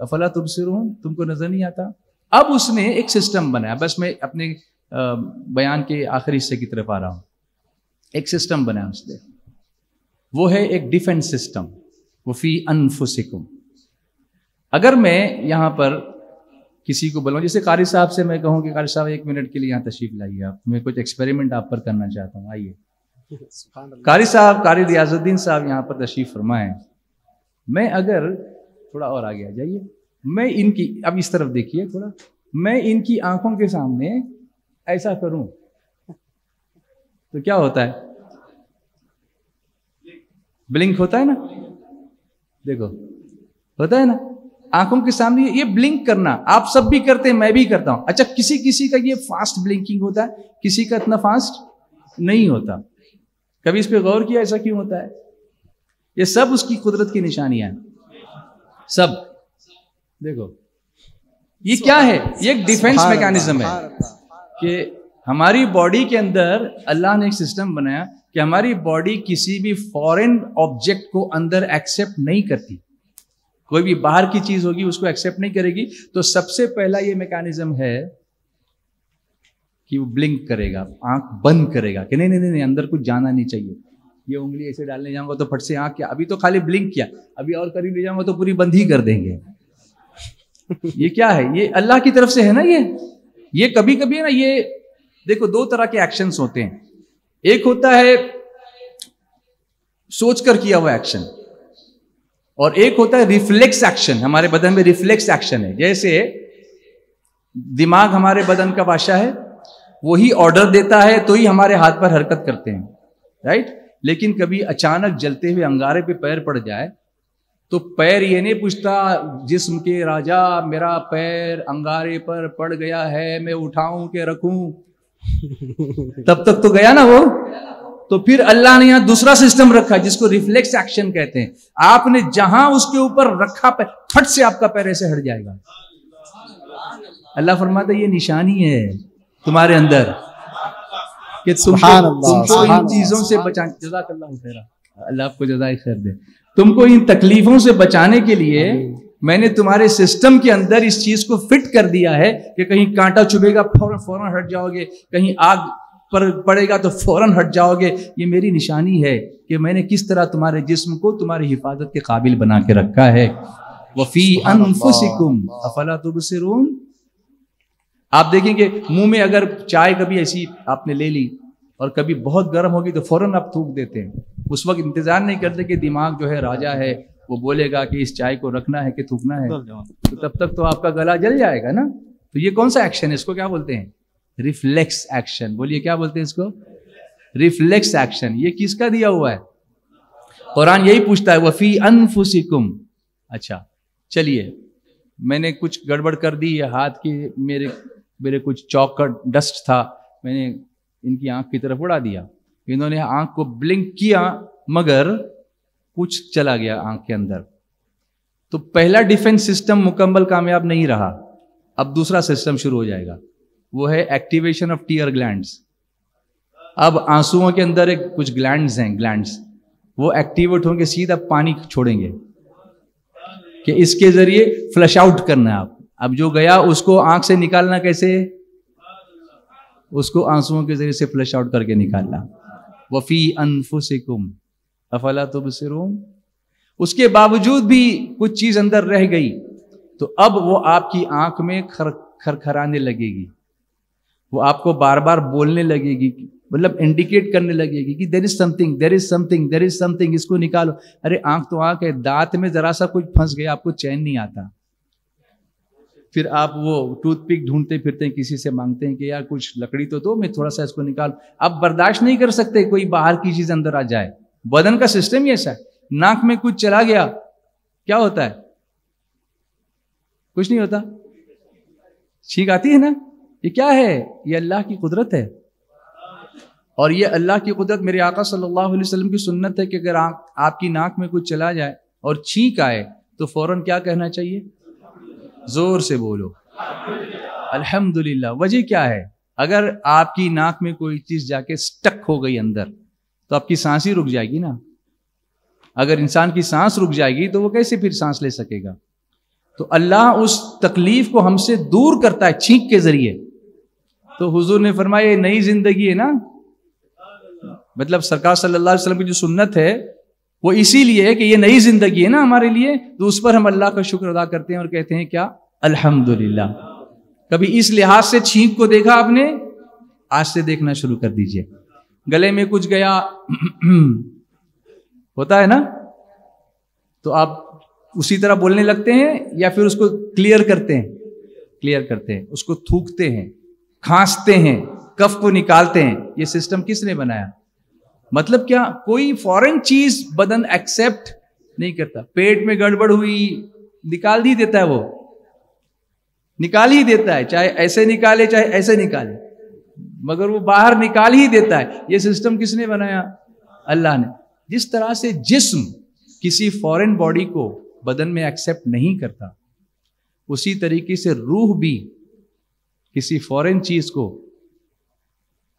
افلا تبصرون، تم کو نظر نہیں آتا؟ اب اس نے ایک system بنایا، بس میں اپنے بیان کے آخری حصے کی طرف آ رہا ہوں. ایک سسٹم بنایا اس نے، وہ ہے ایک ڈیفنس سسٹم. وفی انفسکم. اگر میں یہاں پر کسی کو بلاؤں، جیسے قاری صاحب سے میں کہوں کہ قاری صاحب 1 منٹ کے لیے یہاں تشریف لائیے، آپ میں کچھ ایکسپیریمنٹ آپ پر کرنا چاہتا ہوں، آئیے. قاری صاحب، قاری ریاض الدین صاحب یہاں پر تشریف فرمائیں. میں اگر تھوڑا اور آگے آ جائیے، میں ان کی، اب اس طرف دیکھیے تھوڑا، میں ان کی آنکھوں کے سامنے ایسا کروں تو کیا ہوتا ہے؟ بلنک ہوتا ہے نا، دیکھو ہوتا ہے نا آنکھوں کے سامنے یہ بلنک کرنا. آپ سب بھی کرتے ہیں، میں بھی کرتا ہوں. اچھا کسی کا یہ فاسٹ بلنکنگ ہوتا ہے، کسی کا اتنا فاسٹ نہیں ہوتا. کبھی اس پہ غور کیا ایسا کیوں ہوتا ہے؟ یہ سب اس کی قدرت کی نشانیاں ہیں سب. دیکھو یہ کیا ہے؟ یہ ایک ڈیفنس میکانزم ہے کہ ہماری باڈی کے اندر اللہ نے ایک سسٹم بنایا کہ ہماری باڈی کسی بھی فورن آبجیکٹ کو اندر ایکسیپٹ نہیں کرتی. کوئی بھی باہر کی چیز ہوگی اس کو ایکسیپٹ نہیں کرے گی. تو سب سے پہلا یہ میکانزم ہے کہ وہ بلنک کرے گا، آنکھ بند کرے گا کہ نہیں اندر کچھ جانا نہیں چاہیے. یہ انگلی ایسے ڈالنے جاؤں گا تو پھٹ سے آنکھ کیا، ابھی تو خالی بلنک کیا، ابھی اور قریب لے جاؤں گا تو پوری بند ہی کر دیں گے. یہ کیا ہے؟ یہ اللہ کی طرف سے ہے نا. یہ کبھی کبھی ہے نا، یہ دیکھو 2 طرح کے ایکشنز ہوتے ہیں. ایک ہوتا ہے سوچ کر کیا ہوا ایکشن، اور ایک ہوتا ہے ریفلیکس ایکشن. ہمارے بدن میں ریفلیکس ایکشن ہے. جیسے دماغ ہمارے بدن کا بادشاہ ہے، وہی آرڈر دیتا ہے تو ہی ہمارے ہاتھ پر حرکت کرتے ہیں، رائٹ. لیکن کبھی اچانک جلتے ہوئے انگارے پہ پیر پڑ جائے تو پیر یہ نہیں پوچھتا جسم کے راجا میرا پیر انگارے پر پڑ گیا ہے، میں اٹھاؤں کہ رکھوں، تب تک تو گیا نا وہ. تو پھر اللہ نے یہاں دوسرا سسٹم رکھا جس کو ریفلیکس ایکشن کہتے ہیں. آپ نے جہاں اس کے اوپر رکھا پیر، پھٹ سے آپ کا پیر ایسے ہٹ جائے گا. اللہ فرماتا ہے یہ نشانی ہے تمہارے اندر کہ تم کو ان چیزوں سے بچانے. جزاک اللہ خیر، اللہ آپ کو جزائے خیر دے. تم کو ان تکلیفوں سے بچانے کے لیے میں نے تمہارے سسٹم کے اندر اس چیز کو فٹ کر دیا ہے کہ کہیں کانٹا چبھے گا فوراً ہٹ جاؤ گے، کہیں آگ پر پڑے گا تو فوراً ہٹ جاؤ گے. یہ میری نشانی ہے کہ میں نے کس طرح تمہارے جسم کو تمہاری حفاظت کے قابل بنا کے رکھا ہے. وفی انفسکم افلا تبصرون. آپ دیکھیں کہ منہ میں اگر چائے کبھی ایسی آپ نے لے لی اور کبھی بہت گرم ہوگی تو فوراً آپ تھوک دیتے ہیں. اس وقت انتظار نہیں کرتے کہ دماغ جو ہے راجا ہے وہ بولے گا کہ اس چائے کو رکھنا ہے کہ تھوکنا ہے، تو تب تک تو آپ کا گلا جل جائے گا نا. تو یہ کون سا ایکشن ہے؟ اس کو کیا بولتے ہیں؟ Reflex action. بولیے کیا بولتے ہیں اس کو؟ Reflex action. یہ کس کا دیا ہوا ہے؟ قرآن یہی پوچھتا ہے وفی انفسکم. اچھا چلیے، میں نے کچھ گڑبڑ کر دی، یہ ہاتھ کی میرے کچھ چاک کا ڈسٹ تھا، میں نے ان کی آنکھ کی طرف اڑا دیا. انہوں نے آنکھ کو بلنک کیا مگر کچھ چلا گیا آنکھ کے اندر. تو پہلا ڈیفنس سسٹم مکمل کامیاب نہیں رہا. اب دوسرا سسٹم شروع ہو جائے گا، وہ ہے ایکٹیویشن آف ٹیئر گلینڈز. اب آنسوؤں کے اندر ایک کچھ گلینڈز ہیں، گلینڈز وہ ایکٹیویٹ ہوں گے، سیدھا پانی چھوڑیں گے کہ اس کے ذریعے فلش آؤٹ کرنا ہے. آپ اب جو گیا اس کو آنکھ سے نکالنا کیسے؟ اس کو آنسوؤں کے ذریعے سے فلش آؤٹ کر کے نکالنا. وفی انفسکم افلا تبصرون. اس کے باوجود بھی کچھ چیز اندر رہ گئی تو اب وہ آپ کی آنکھ میں کھرکھرانے لگے گی، وہ آپ کو بار بار بولنے لگے گی، مطلب انڈیکیٹ کرنے لگے گی کہ دیر از سم تھنگ، اس کو نکالو. ارے آنکھ تو آنکھ ہے، دانت میں ذرا سا کچھ پھنس گیا آپ کو چین نہیں آتا، پھر آپ وہ ٹوتھ پک ڈھونڈتے پھرتے ہیں، کسی سے مانگتے ہیں کہ یار کچھ لکڑی تو دو، میں تھوڑا سا اس کو نکال. اب برداشت نہیں کر سکتے کوئی باہر کی چیز اندر آ جائے. بدن کا سسٹم ہی ایسا ہے. ناک میں کچھ چلا گیا کیا ہوتا ہے؟ کچھ نہیں ہوتا، چھینک آتی ہے نا. یہ کیا ہے؟ یہ اللہ کی قدرت ہے. اور یہ اللہ کی قدرت میرے آقا صلی اللہ علیہ وسلم کی سنت ہے کہ اگر آپ کی ناک میں کچھ چلا جائے اور چھینک آئے تو فوراً کیا کہنا چاہیے؟ زور سے بولو الحمدللہ. وجہ کیا ہے؟ اگر آپ کی ناک میں کوئی چیز جا کے سٹک ہو گئی اندر تو آپ کی سانس ہی رک جائے گی نا. اگر انسان کی سانس رک جائے گی تو وہ کیسے پھر سانس لے سکے گا؟ تو اللہ اس تکلیف کو ہم سے دور کرتا ہے چھینک کے ذریعے. تو حضور نے فرمایا یہ نئی زندگی ہے نا، مطلب سرکار صلی اللہ علیہ وسلم کی جو سنت ہے وہ اسی لیے ہے کہ یہ نئی زندگی ہے نا ہمارے لیے، تو اس پر ہم اللہ کا شکر ادا کرتے ہیں اور کہتے ہیں کیا؟ الحمدللہ. کبھی اس لحاظ سے چھینک کو دیکھا آپ نے؟ آج سے دیکھنا شروع کر دیجئے. گلے میں کچھ گیا ہوتا ہے نا، تو آپ اسی طرح بولنے لگتے ہیں یا پھر اس کو کلیئر کرتے ہیں، اس کو تھوکتے ہیں، کھانستے ہیں، کف کو نکالتے ہیں. یہ سسٹم کس نے بنایا؟ مطلب کیا؟ کوئی فورن چیز بدن ایکسپٹ نہیں کرتا. پیٹ میں گڑبڑ ہوئی نکال ہی دیتا ہے، وہ نکال ہی دیتا ہے، چاہے ایسے نکالے چاہے ایسے نکالے، مگر وہ باہر نکال ہی دیتا ہے. یہ سسٹم کس نے بنایا؟ اللہ نے. جس طرح سے جسم کسی فورن باڈی کو بدن میں ایکسپٹ نہیں کرتا، اسی طریقے سے روح بھی کسی فورن چیز کو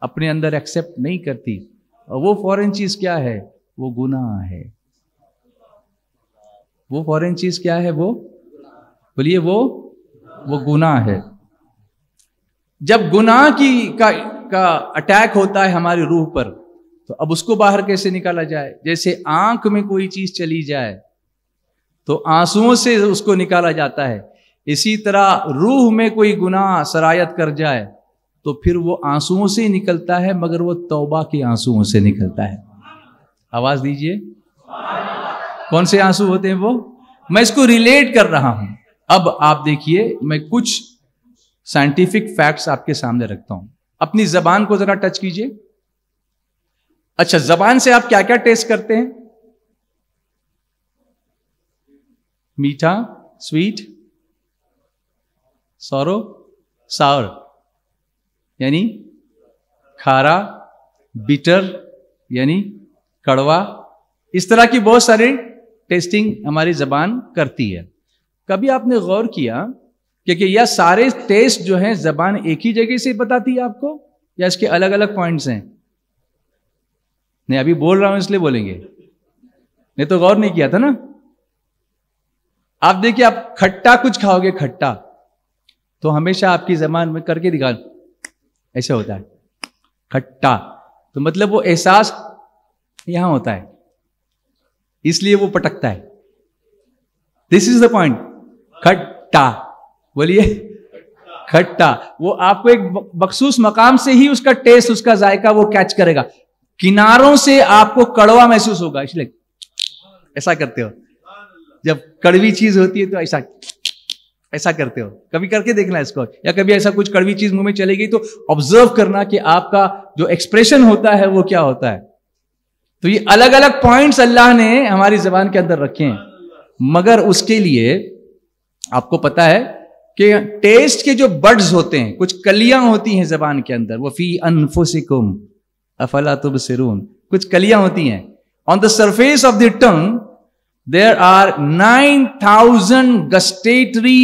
اپنے اندر ایکسپٹ نہیں کرتی. اور وہ فورن چیز کیا ہے؟ وہ گناہ ہے. وہ فورن چیز کیا ہے؟ وہ بولیے، وہ گناہ ہے. جب گناہ کا اٹیک ہوتا ہے ہماری روح پر، تو اب اس کو باہر کیسے نکالا جائے؟ جیسے آنکھ میں کوئی چیز چلی جائے تو آنسوؤں سے اس کو نکالا جاتا ہے، اسی طرح روح میں کوئی گناہ سرایت کر جائے تو پھر وہ آنسوؤں سے ہی نکلتا ہے، مگر وہ توبہ کے آنسوؤں سے نکلتا ہے. آواز دیجئے. کون سے آنسو ہوتے ہیں وہ؟ میں اس کو ریلیٹ کر رہا ہوں. اب آپ دیکھیے، میں کچھ سائنٹیفک فیکٹس آپ کے سامنے رکھتا ہوں. اپنی زبان کو ذرا ٹچ کیجئے. اچھا، زبان سے آپ کیا کیا ٹیسٹ کرتے ہیں؟ میٹھا، سویٹ، سورو، ساور یعنی کھارا، بیٹر یعنی کڑوا. اس طرح کی بہت ساری ٹیسٹنگ ہماری زبان کرتی ہے. کبھی آپ نے غور کیا کہ یہ سارے ٹیسٹ جو ہیں زبان ایک ہی جگہ سے بتاتی ہے آپ کو، یا اس کے الگ الگ پوائنٹس ہیں؟ نہیں، ابھی بول رہا ہوں اس لیے بولیں گے، نہیں تو غور نہیں کیا تھا نا. آپ دیکھیے، آپ کھٹا کچھ کھاؤ گے، کھٹا تو ہمیشہ آپ کی زبان میں کر کے دکھا، ایسے ہوتا ہے کھٹا، تو مطلب وہ احساس یہاں ہوتا ہے، اس لیے وہ پٹکتا ہے. دس از دا پوائنٹ. کھٹا بولیے، کھٹا. وہ آپ کو ایک مخصوص مقام سے ہی اس کا ٹیسٹ، اس کا ذائقہ وہ کیچ کرے گا. کناروں سے آپ کو کڑوا محسوس ہوگا، اس لیے ایسا کرتے ہو. جب کڑوی چیز ہوتی ہے تو ایسا کرتے ہو. کبھی کر کے دیکھنا اس کو، یا کبھی ایسا کچھ کڑوی چیز منہ میں چلے گی تو آبزرو کرنا کہ آپ کا جو ایکسپریشن ہوتا ہے وہ کیا ہوتا ہے. تو یہ الگ الگ پوائنٹس اللہ نے ہماری زبان کے اندر رکھے ہیں، مگر اس کے لیے آپ کو پتا ہے کہ ٹیسٹ کے جو بڈز ہوتے ہیں، کچھ کلیاں ہوتی ہیں زبان کے اندر. وَفِي أَنفُسِكُمْ أَفَلَا تُبْصِرُونَ. کچھ کلیاں ہوتی ہیں. On the surface of the tongue there are 9,000 gustatory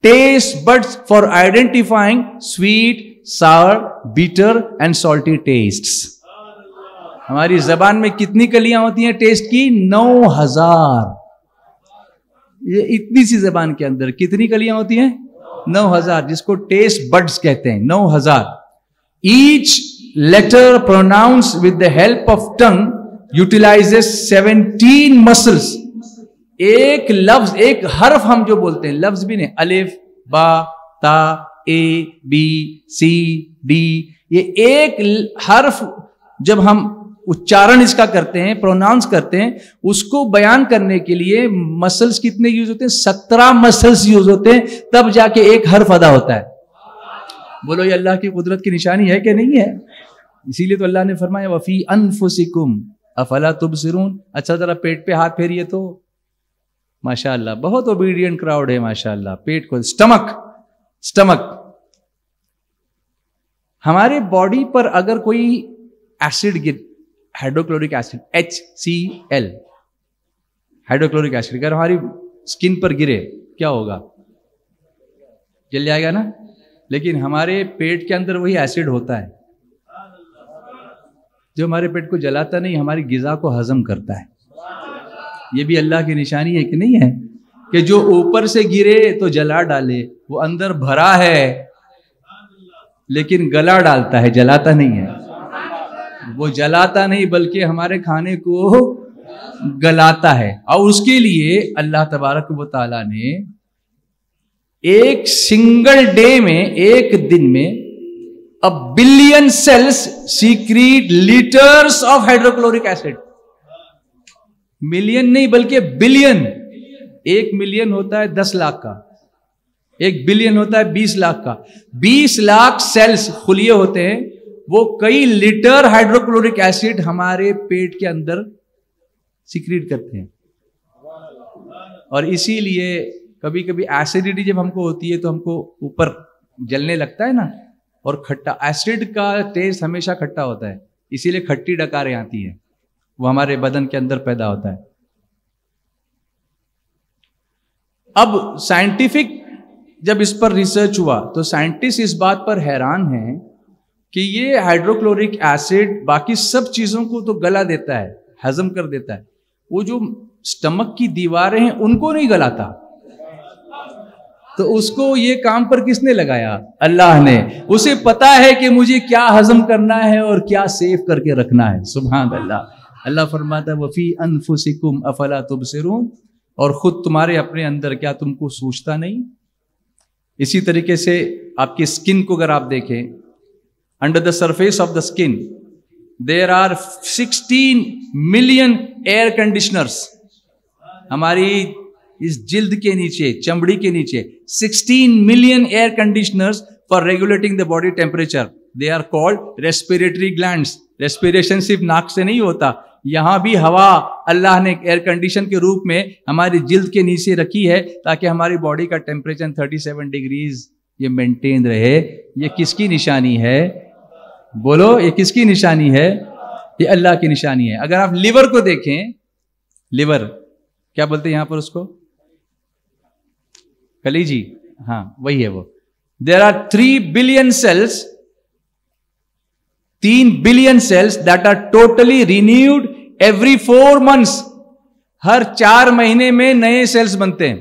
taste buds for identifying sweet, sour, bitter and salty tastes. ہماری زبان میں کتنی کلیاں ہوتی ہیں ٹیسٹ کی؟ 9,000. یہ اتنی سی زبان کے اندر کتنی کلیاں ہوتی ہیں؟ 9,000، جس کو ٹیسٹ بڈز کہتے ہیں. 9,000. Each letter pronounced with the help of tongue utilizes 17 muscles. ایک لفظ، ایک حرف ہم جو بولتے ہیں، لفظ بھی نہیں، الف، با، تا، اے، بی، سی، ڈی، یہ ایک حرف جب ہم اچارن اس کا کرتے ہیں، پروناؤنس کرتے ہیں، اس کو بیان کرنے کے لیے مسلس کتنے یوز ہوتے ہیں؟ 17 مسلس یوز ہوتے ہیں، تب جا کے ایک حرف ادا ہوتا ہے. بولو یہ اللہ کی قدرت کی نشانی ہے کہ نہیں ہے؟ اسی لیے تو اللہ نے فرمایا وَفِي أَنفُسِكُمْ أَفَلَا تُبْصِرُونَ. اچھا ذرا پیٹ پہ ہاتھ پھیریے تو. ماشاءاللہ بہت اوبیڈینٹ کراؤڈ ہے ماشاءاللہ. پیٹ کو، سٹمک. ہمارے باڈی پر اگر کوئی ایسڈ گر، hydrochloric acid HCl، hydrochloric acid اگر ہماری اسکن پر گرے کیا ہوگا؟ جل جائے گا نا. لیکن ہمارے پیٹ کے اندر وہی ایسڈ ہوتا ہے جو ہمارے پیٹ کو جلاتا نہیں، ہماری غذا کو ہضم کرتا ہے. یہ بھی اللہ کی نشانی ہے کہ نہیں ہے کہ جو اوپر سے گرے تو جلا ڈالے، وہ اندر بھرا ہے لیکن گلا ڈالتا ہے، جلاتا نہیں ہے، وہ جلاتا نہیں بلکہ ہمارے کھانے کو گلاتا ہے۔ اور اس کے لیے اللہ تبارک و تعالیٰ نے ایک سنگل ڈے میں، ایک دن میں a billion cells secrete liters of hydrochloric acid. Million نہیں بلکہ بلین۔ 1 ملین ہوتا ہے 10 لاکھ کا، 1 بلین ہوتا ہے 20 لاکھ کا۔ 20 لاکھ سیلز خلیے ہوتے ہیں، وہ کئی لیٹر ہائیڈروکلورک ایسڈ ہمارے پیٹ کے اندر سیکریٹ کرتے ہیں۔ اور اسی لیے کبھی کبھی ایسیڈیٹی جب ہم کو ہوتی ہے تو ہم کو اوپر جلنے لگتا ہے نا، اور کھٹا، ایسڈ کا ٹیسٹ ہمیشہ کھٹا ہوتا ہے، اسی لیے کھٹی ڈکاریں آتی ہیں، وہ ہمارے بدن کے اندر پیدا ہوتا ہے۔ اب سائنٹیفک جب اس پر ریسرچ ہوا تو سائنٹسٹ اس بات پر حیران ہیں کہ یہ ہائیڈروکلورک ایسڈ باقی سب چیزوں کو تو گلا دیتا ہے، ہضم کر دیتا ہے، وہ جو سٹمک کی دیواریں ہیں ان کو نہیں گلاتا۔ تو اس کو یہ کام پر کس نے لگایا؟ اللہ نے۔ اسے پتا ہے کہ مجھے کیا ہضم کرنا ہے اور کیا سیو کر کے رکھنا ہے۔ سبحان اللہ۔ اللہ فرماتا ہے وَفِي أَنفُسِكُمْ أَفَلَا تُبْصِرُونَ، اور خود تمہارے اپنے اندر کیا تم کو سوچتا نہیں؟ اسی طریقے سے آپ کی اسکن کو اگر آپ دیکھیں، under the surface of the skin there are 16 million air conditioners. ہماری اس جلد کے نیچے، چمڑی کے نیچے 16 million air conditioners for regulating the body temperature. They are called respiratory glands. Respiration صرف ناک سے نہیں ہوتا، یہاں بھی ہوا اللہ نے ایئر کنڈیشن کے روپ میں ہماری جلد کے نیچے رکھی ہے تاکہ ہماری باڈی کا ٹیمپریچر 37 ڈگریز یہ مینٹین رہے۔ یہ کس کی نشانی ہے؟ بولو، یہ کس کی نشانی ہے؟ یہ اللہ کی نشانی ہے۔ اگر آپ لیور کو دیکھیں، لیور کیا بولتے ہیں یہاں پر اس کو؟ کلیجی، ہاں وہی ہے وہ۔ There are 3 billion cells, 3 billion cells that are totally renewed every 4 months۔ ہر 4 مہینے میں نئے سیلس بنتے ہیں۔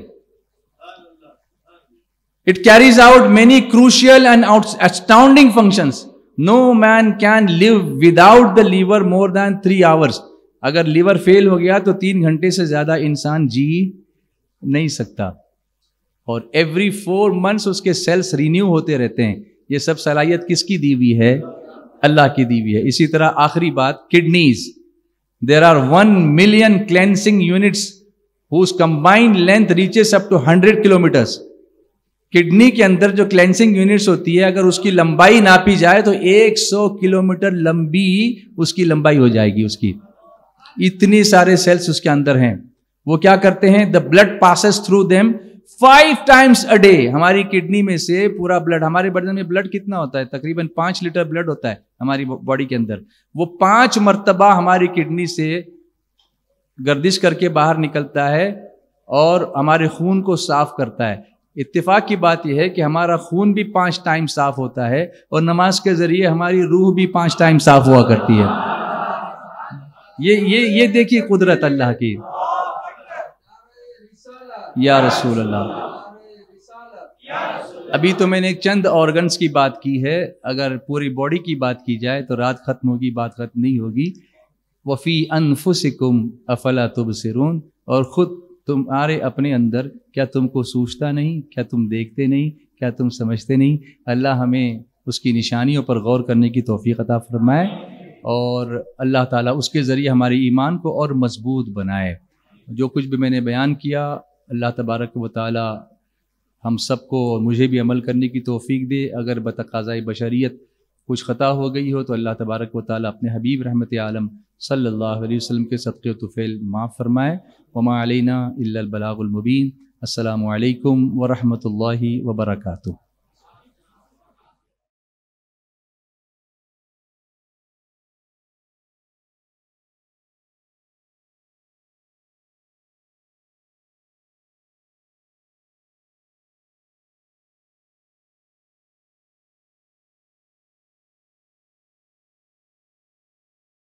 It carries out many crucial and astounding functions. No man can live without the liver more than 3 hours۔ اگر liver fail ہو گیا تو 3 گھنٹے سے زیادہ انسان جی نہیں سکتا۔ اور ایوری 4 months اس کے سیلس رینیو ہوتے رہتے ہیں۔ یہ سب صلاحیت کس کی دی ہوئی ہے؟ اللہ کی دی ہوئی ہے۔ اسی طرح آخری بات، kidneys. There are 1 million cleansing units whose combined length reaches up to 100 kilometers۔ Kidney کے اندر جو کلینسنگ یونٹس ہوتی ہے، اگر اس کی لمبائی ناپی جائے تو 100 کلومیٹر لمبی اس کی لمبائی ہو جائے گی۔ اس کی اتنے سارے سیلس اس کے اندر ہیں۔ وہ کیا کرتے ہیں؟ The blood passes through them 5 times a day۔ ہماری کڈنی میں سے پورا بلڈ، ہمارے بدن میں بلڈ کتنا ہوتا ہے؟ تقریباً 5 لیٹر بلڈ ہوتا ہے ہماری باڈی کے اندر۔ وہ 5 مرتبہ ہماری کڈنی سے گردش کر کے باہر نکلتا ہے اور ہمارے خون کو صاف کرتا ہے۔ اتفاق کی بات یہ ہے کہ ہمارا خون بھی 5 ٹائم صاف ہوتا ہے، اور نماز کے ذریعے ہماری روح بھی 5 ٹائم صاف ہوا کرتی ہے۔ یہ دیکھیے قدرت اللہ کی۔ یا رسول اللہ۔ ابھی تو میں نے چند آرگنز کی بات کی ہے، اگر پوری باڈی کی بات کی جائے تو رات ختم ہوگی، بات ختم نہیں ہوگی۔ وَفِي أَنفُسِكُمْ أَفَلَا تُبْصِرُونَ، اور خود تمہارے اپنے اندر کیا تم کو سوچتا نہیں؟ کیا تم دیکھتے نہیں؟ کیا تم سمجھتے نہیں؟ اللہ ہمیں اس کی نشانیوں پر غور کرنے کی توفیق عطا فرمائے، اور اللہ تعالیٰ اس کے ذریعے ہمارے ایمان کو اور مضبوط بنائے۔ جو کچھ بھی میں نے بیان کیا، اللہ تبارک و تعالیٰ ہم سب کو اور مجھے بھی عمل کرنے کی توفیق دے۔ اگر بتقاضۂ بشریت کچھ خطا ہو گئی ہو تو اللہ تبارک و تعالیٰ اپنے حبیب رحمت عالم صلی اللہ علیہ وسلم کے صدقے و طفیل معاف فرمائے۔ وما علینا الا البلاغ المبین۔ السلام علیکم ورحمۃ اللہ وبرکاتہ۔